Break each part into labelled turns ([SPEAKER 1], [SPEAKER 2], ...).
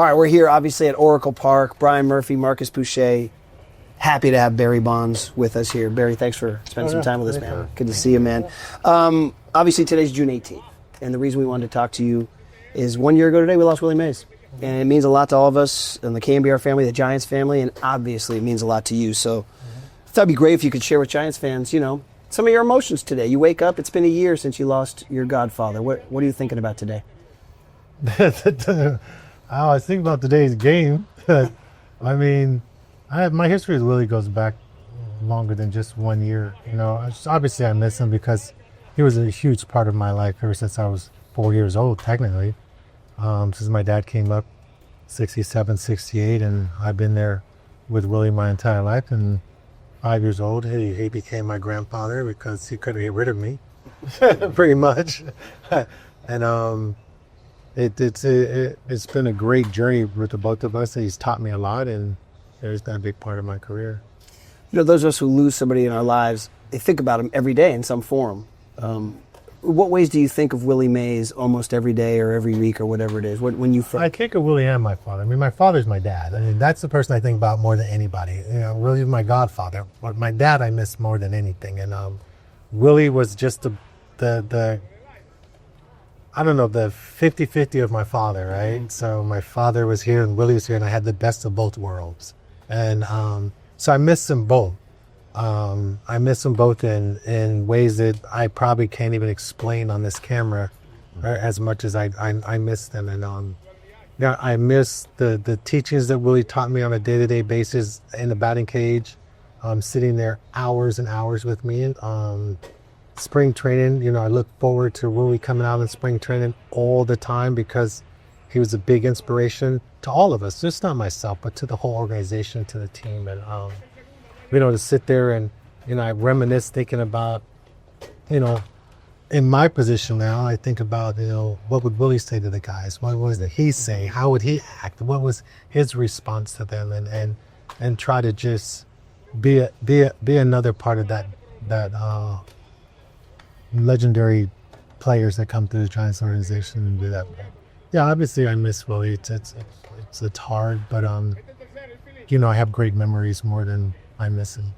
[SPEAKER 1] right, we're here obviously at Oracle Park. Brian Murphy, Markus Boucher. Happy to have Barry Bonds with us here. Barry, thanks for spending some time with us, man. Good to see you, man. Obviously, today's June 18th, and the reason we wanted to talk to you is 1 year ago today we lost Willie Mays. And it means a lot to all of us in the KNBR family, the Giants family, and obviously it means a lot to you. So I thought it'd be great if you could share with Giants fans, you know, some of your emotions today. You wake up, it's been a year since you lost your godfather. What are you thinking about today?
[SPEAKER 2] I was thinking about today's game. I mean, my history with Willie goes back longer than just 1 year. You know, obviously I miss him because he was a huge part of my life ever since I was 4 years old, technically. Since my dad came up 67, 68, and I've been there with Willie my entire life. And 5 years old, he became my grandfather because he couldn't get rid of me, pretty much. And it's been a great journey with the both of us. He's taught me a lot, and he's been a big part of my career.
[SPEAKER 1] You know, those of us who lose somebody in our lives, they think about him every day in some form. What ways do you think of Willie Mays almost every day or every week or whatever it is? When you
[SPEAKER 2] I think of Willie and my father. I mean, my father's my dad. I mean, that's the person I think about more than anybody. You know, Willie's my godfather. But my dad I miss more than anything. And Willie was just the I don't know, the 50-50 of my father, right? Mm-hmm. So my father was here and Willie was here, and I had the best of both worlds. And so I miss them both. I miss them both in ways that I probably can't even explain on this camera, as much as I miss them. And yeah, I miss the teachings that Willie taught me on a day-to-day basis in the batting cage, sitting there hours and hours with me. Spring training, you know, I look forward to Willie coming out in spring training all the time because he was a big inspiration to all of us, just not myself, but to the whole organization, to the team. And, you know, to sit there and, you know, I reminisce thinking about, you know, in my position now, I think about, you know, what would Willie say to the guys? What was it he say? How would he act? What was his response to them? And try to just be another part of that legendary players that come through the Giants organization and do that. Yeah, obviously I miss Willie. It's hard, but you know, I have great memories more than I miss him.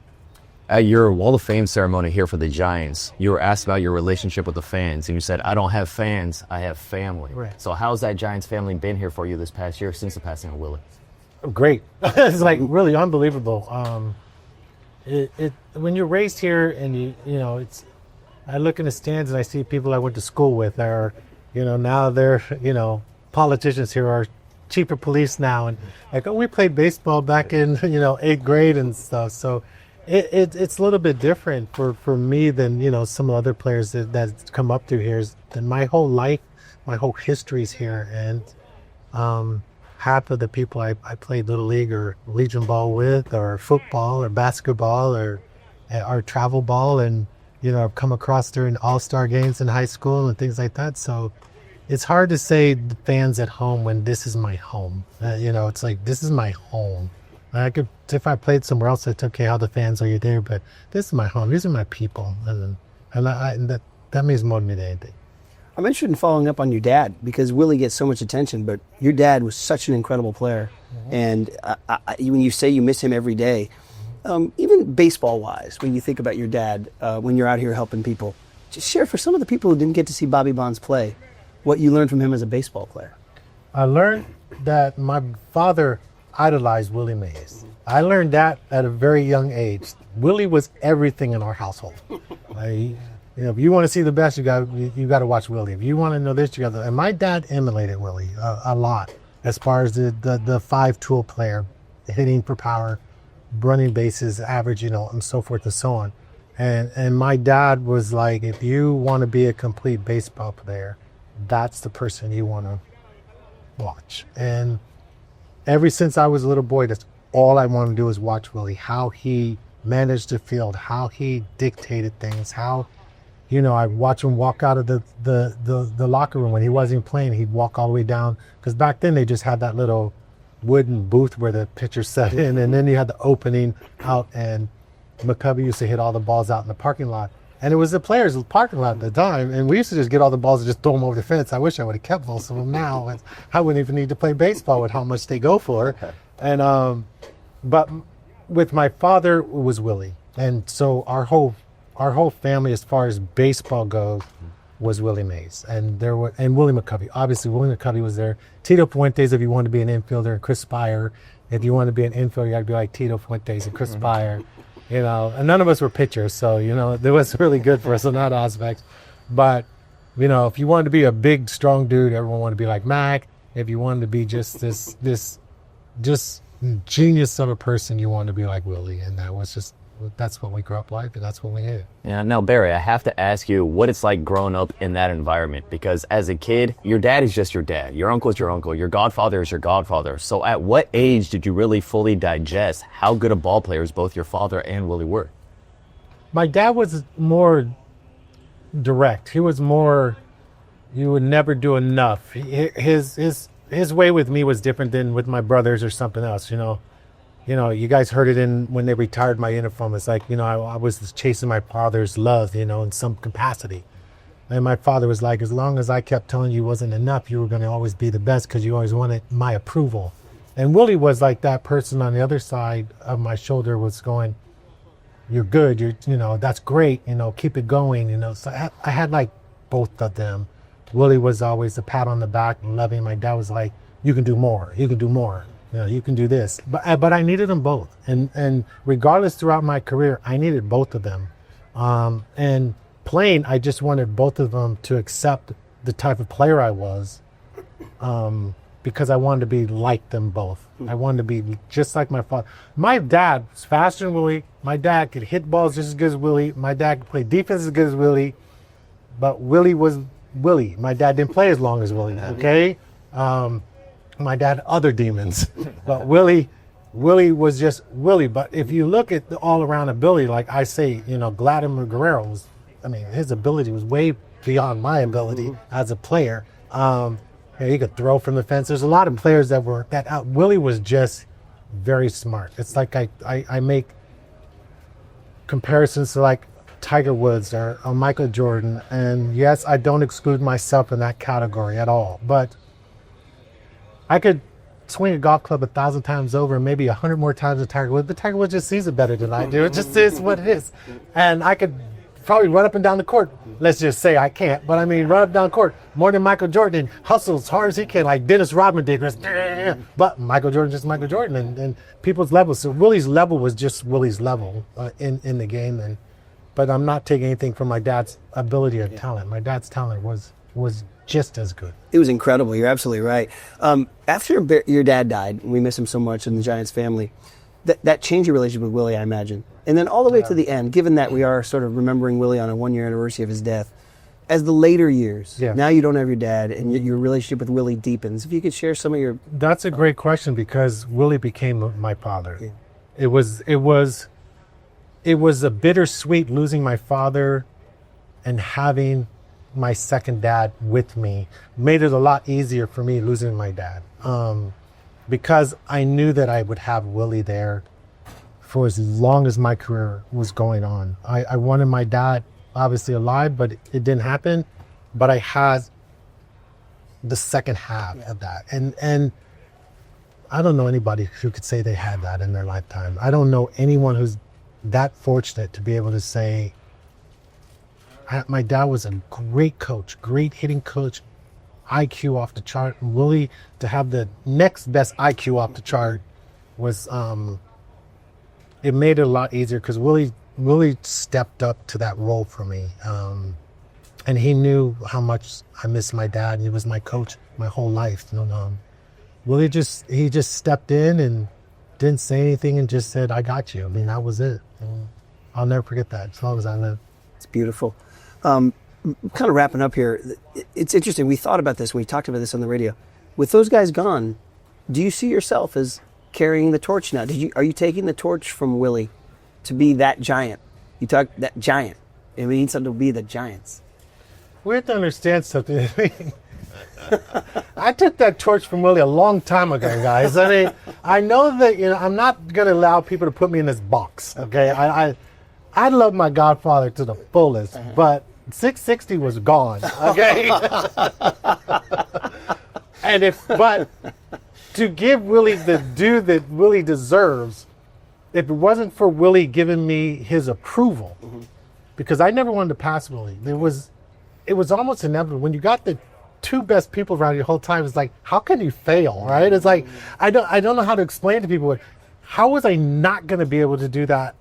[SPEAKER 3] At your Wall of Fame ceremony here for the Giants, you were asked about your relationship with the fans, and you said, "I don't have fans, I have family."
[SPEAKER 1] Right.
[SPEAKER 3] So how's that Giants family been here for you this past year since the passing of Willie?
[SPEAKER 2] Great. It's like really unbelievable. When you're raised here and you know, it's. I look in the stands and I see people I went to school with are, you know, now they're, you know, politicians here are chief of police now. And like, oh, we played baseball back in, you know, 8th grade and stuff. So it's a little bit different for me than, you know, some other players that come up through here. Than my whole life, my whole history's here. And half of the people I played Little League or Legion Ball with, or football or basketball or travel ball, and you know, I've come across during all-star games in high school and things like that. So it's hard to say the fans at home when this is my home. You know, it's like, this is my home. I could, if I played somewhere else, it's okay, how the fans are you there, but this is my home. These are my people. And that means more to me than anything.
[SPEAKER 1] I'm interested in following up on your dad because Willie gets so much attention, but your dad was such an incredible player. Mm-hmm. And when you say you miss him every day, even baseball-wise, when you think about your dad, when you're out here helping people, just share for some of the people who didn't get to see Bobby Bonds play, what you learned from him as a baseball player. I
[SPEAKER 2] learned that my father idolized Willie Mays. I learned that at a very young age. Willie was everything in our household. You know, if you want to see the best, you got to watch Willie. If you want to know this, you got to. And my dad emulated Willie a lot as far as the five-tool player, hitting for power, running bases, average, you know, and so forth and so on. And my dad was like, if you want to be a complete baseball player, that's the person you want to watch. And ever since I was a little boy, that's all I wanted to do was watch Willie, how he managed the field, how he dictated things, how, you know, I watch him walk out of the locker room when he wasn't playing. He'd walk all the way down, because back then they just had that little wooden booth where the pitcher sat in, and then you had the opening out, and McCovey used to hit all the balls out in the parking lot. And it was the players' parking lot at the time. And we used to just get all the balls and just throw them over the fence. I wish I would have kept most of them now. And I wouldn't even need to play baseball with how much they go for. And but with my father, it was Willie. And so our whole family, as far as baseball goes, was Willie Mays. And Willie McCovey. Obviously, Willie McCovey was there. Tito Fuentes, if you wanted to be an infielder, and Chris Spire. If you wanted to be an infielder, you had to be like Tito Fuentes and Chris Spire. You know, and none of us were pitchers, so, you know, it was really good for us in that aspect. But, you know, if you wanted to be a big, strong dude, everyone wanted to be like Mac. If you wanted to be just this genius of a person, you wanted to be like Willie. And that's what we grew up like, and that's what we did.
[SPEAKER 3] Yeah. Now, Barry, I have to ask you what it's like growing up in that environment, because as a kid, your dad is just your dad. Your uncle is your uncle. Your godfather is your godfather. So at what age did you really fully digest how good of ball players both your father and Willie were?
[SPEAKER 2] My dad was more direct. He was more, you would never do enough. His way with me was different than with my brothers or something else, you know. You know, you guys heard it when they retired my uniform. It's like, you know, I was chasing my father's love, you know, in some capacity. And my father was like, as long as I kept telling you wasn't enough, you were going to always be the best because you always wanted my approval. And Willie was like that person on the other side of my shoulder was going, you're good, you know, that's great, you know, keep it going, you know. So I had like both of them. Willie was always a pat on the back and loving. My dad was like, you can do more, you can do more. You know, you can do this, but I needed them both, and regardless throughout my career, I needed both of them. And playing, I just wanted both of them to accept the type of player I was, because I wanted to be like them both. I wanted to be just like my father. My dad was faster than Willie. My dad could hit balls just as good as Willie. My dad could play defense as good as Willie, but Willie was Willie. My dad didn't play as long as Willie. Okay. My dad had other demons, but Willie was just Willie. But if you look at the all-around ability, like I say, you know, Vladimir Guerrero was, I mean, his ability was way beyond my ability as a player. He could throw from the fence. There's a lot of players that were that out. Willie was just very smart. It's like I make comparisons to like Tiger Woods or Michael Jordan, and yes, I don't exclude myself in that category at all, but I could swing a golf club 1,000 times over, maybe 100 more times than Tiger Woods, but Tiger Woods just sees it better than I do. It just is what it is. And I could probably run up and down the court. Let's just say I can't, but I mean, run up and down the court more than Michael Jordan, hustle as hard as he can, like Dennis Rodman did. But Michael Jordan just Michael Jordan, and people's levels. So Willie's level was just Willie's level in the game. But I'm not taking anything from my dad's ability or talent. My dad's talent was just as good.
[SPEAKER 1] It was incredible. You're absolutely right. After your dad died, and we miss him so much in the Giants family, that changed your relationship with Willie, I imagine. And then all the way to the end, given that we are sort of remembering Willie on a 1-year anniversary of his death, as the later years, now you don't have your dad, and your relationship with Willie deepens. If you could share some of your...
[SPEAKER 2] That's a great question, because Willie became my father. Yeah. It was a bittersweet losing my father and having my second dad with me. Made it a lot easier for me losing my dad, because I knew that I would have Willie there for as long as my career was going on. I wanted my dad obviously alive, but it didn't happen. But I had the second half of that, and I don't know anybody who could say they had that in their lifetime. I don't know anyone who's that fortunate to be able to say, my dad was a great coach, great hitting coach, IQ off the chart. And Willie, to have the next best IQ off the chart was, it made it a lot easier, because Willie stepped up to that role for me. And he knew how much I missed my dad. He was my coach my whole life. Willie just stepped in and didn't say anything and just said, I got you. I mean, that was it. I'll never forget that as long as I live.
[SPEAKER 1] It's beautiful. Kind of wrapping up here. It's interesting. We thought about this. We talked about this on the radio. With those guys gone, do you see yourself as carrying the torch now? Are you taking the torch from Willie to be that giant? You talk that giant. It means something to be the Giants.
[SPEAKER 2] We have to understand something. I took that torch from Willie a long time ago, guys. I mean, I know that I'm not going to allow people to put me in this box. Okay, I love my godfather to the fullest, but 660 was gone. Okay. But to give Willie the due that Willie deserves, if it wasn't for Willie giving me his approval, because I never wanted to pass Willie, it was almost inevitable. When you got the two best people around you the whole time, it's like, how can you fail, right? It's like, I don't know how to explain to people, how was I not going to be able to do that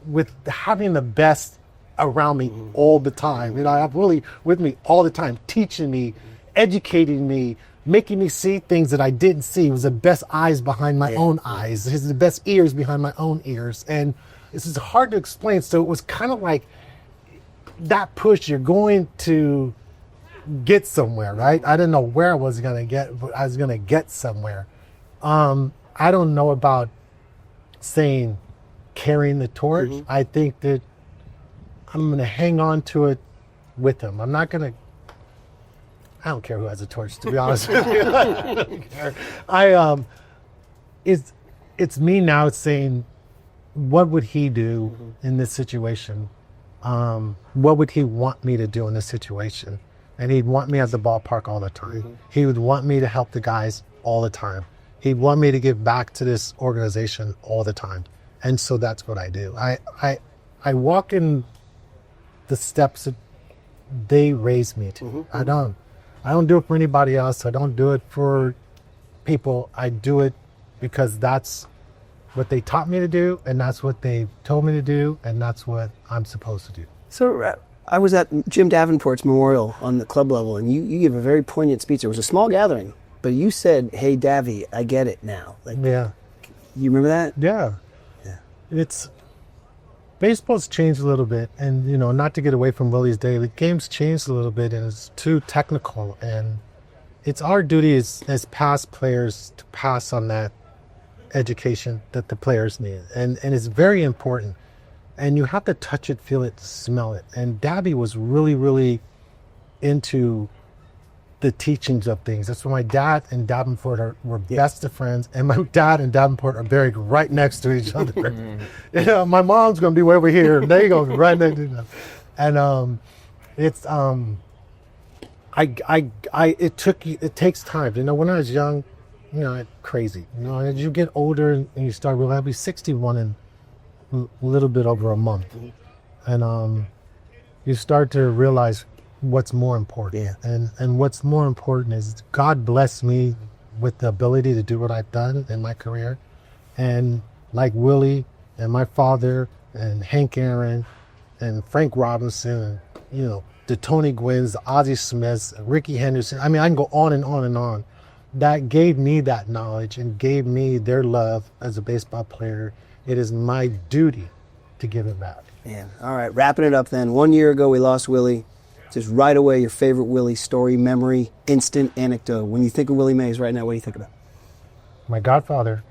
[SPEAKER 2] with having the best around me all the time? You know, I have Willie with me all the time, teaching me, educating me, making me see things that I didn't see. He was the best eyes behind my own eyes. He's the best ears behind my own ears. And this is hard to explain. So it was kind of like that push, you're going to get somewhere, right? I didn't know where I was going to get, but I was going to get somewhere. I don't know about saying carrying the torch. I think that I'm going to hang on to it with him. I'm not going to, I don't care who has a torch, to be honest with you. I don't care. It's me now saying, what would he do in this situation? What would he want me to do in this situation? And he'd want me at the ballpark all the time. He would want me to help the guys all the time. He'd want me to give back to this organization all the time. And so that's what I do. I walk in the steps that they raised me to. I don't do it for anybody else. I don't do it for people. I do it because that's what they taught me to do, and that's what they told me to do, and that's what I'm supposed to do.
[SPEAKER 1] So I was at Jim Davenport's memorial on the club level, and you gave a very poignant speech. It was a small gathering, but you said, "Hey, Davy, I get it now." Like,
[SPEAKER 2] yeah.
[SPEAKER 1] You remember that?
[SPEAKER 2] Yeah. Baseball's changed a little bit, and not to get away from Willie's day, the game's changed a little bit, and it's too technical, and it's our duty as past players to pass on that education that the players need, and it's very important, and you have to touch it, feel it, smell it. And Dabby was really, really into the teachings of things. That's why my dad and Davenport were best of friends, and my dad and Davenport are buried right next to each other. My mom's gonna be way over here, and they go right next to each other. And it takes time. When I was young, crazy. As you get older and you start realizing, I'll be 61 in a little bit over a month, and you start to realize what's more important. And what's more important is God blessed me with the ability to do what I've done in my career. And like Willie and my father and Hank Aaron and Frank Robinson and, the Tony Gwynns, the Ozzie Smiths, Ricky Henderson. I mean, I can go on and on and on. That gave me that knowledge and gave me their love as a baseball player. It is my duty to give it back.
[SPEAKER 1] Man, all right, wrapping it up then. 1 year ago, we lost Willie. Just right away, your favorite Willie story, memory, instant anecdote. When you think of Willie Mays right now, what do you think about?
[SPEAKER 2] My godfather.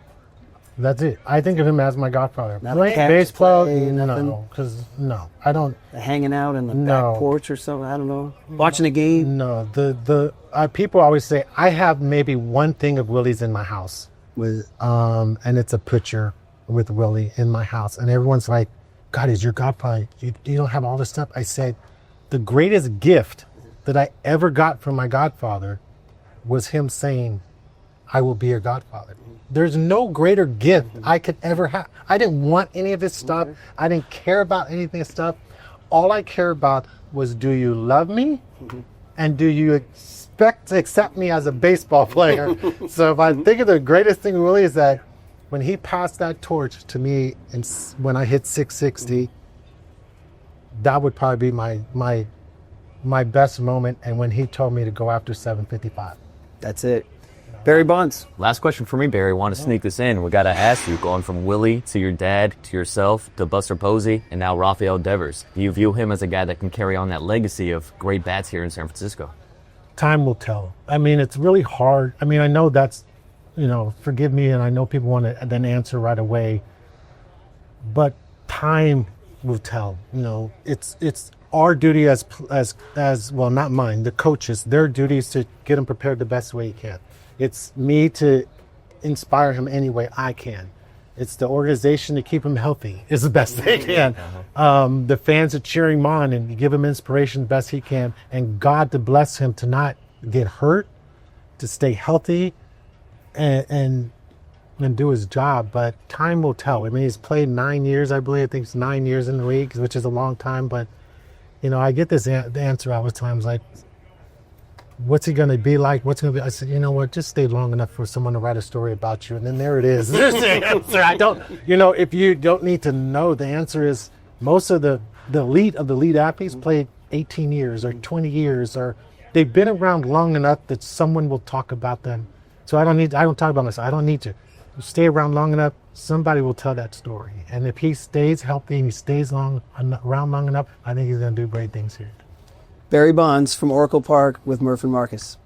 [SPEAKER 2] That's it. I think of him as my godfather.
[SPEAKER 1] Not
[SPEAKER 2] Playing baseball, no, I don't.
[SPEAKER 1] Hanging out in the back porch or something, I don't know. Watching a game?
[SPEAKER 2] No, the people always say, I have maybe one thing of Willie's in my house. And it's a picture with Willie in my house. And everyone's like, God, he's your godfather. You don't have all this stuff. I said, the greatest gift that I ever got from my godfather was him saying, I will be your godfather. There's no greater gift I could ever have. I didn't want any of this stuff. I didn't care about any of this stuff. All I care about was, do you love me? And do you expect to accept me as a baseball player? So if I think of the greatest thing really is that when he passed that torch to me and when I hit 660, that would probably be my best moment, and when he told me to go after 755.
[SPEAKER 1] That's it. Barry Bonds.
[SPEAKER 3] Last question for me, Barry. Want to sneak this in. We got to ask you, going from Willie to your dad to yourself to Buster Posey and now Rafael Devers, do you view him as a guy that can carry on that legacy of great bats here in San Francisco?
[SPEAKER 2] Time will tell. I mean, it's really hard. I mean, I know that's, forgive me, and I know people want to then answer right away, but time will tell. It's our duty as well, not mine, the coaches, their duty is to get him prepared the best way you can. It's me to inspire him any way I can. It's the organization to keep them healthy is the best they can. The fans are cheering him on and give him inspiration the best he can. And God to bless him to not get hurt, to stay healthy and do his job. But time will tell. I mean, he's played 9 years, I believe. I think it's 9 years in the league, which is a long time. But, I get this answer all the times like, what's he going to be like? What's going to be? I said, you know what? Just stay long enough for someone to write a story about you. And then there it is. There's the answer. I don't, if you don't need to know, the answer is most of the elite athletes played 18 years or 20 years, or they've been around long enough that someone will talk about them. So I don't talk about myself. I don't need to. Stay around long enough, somebody will tell that story. And if he stays healthy and he stays around long enough, I think he's going to do great things here.
[SPEAKER 1] Barry Bonds from Oracle Park with Murph and Markus.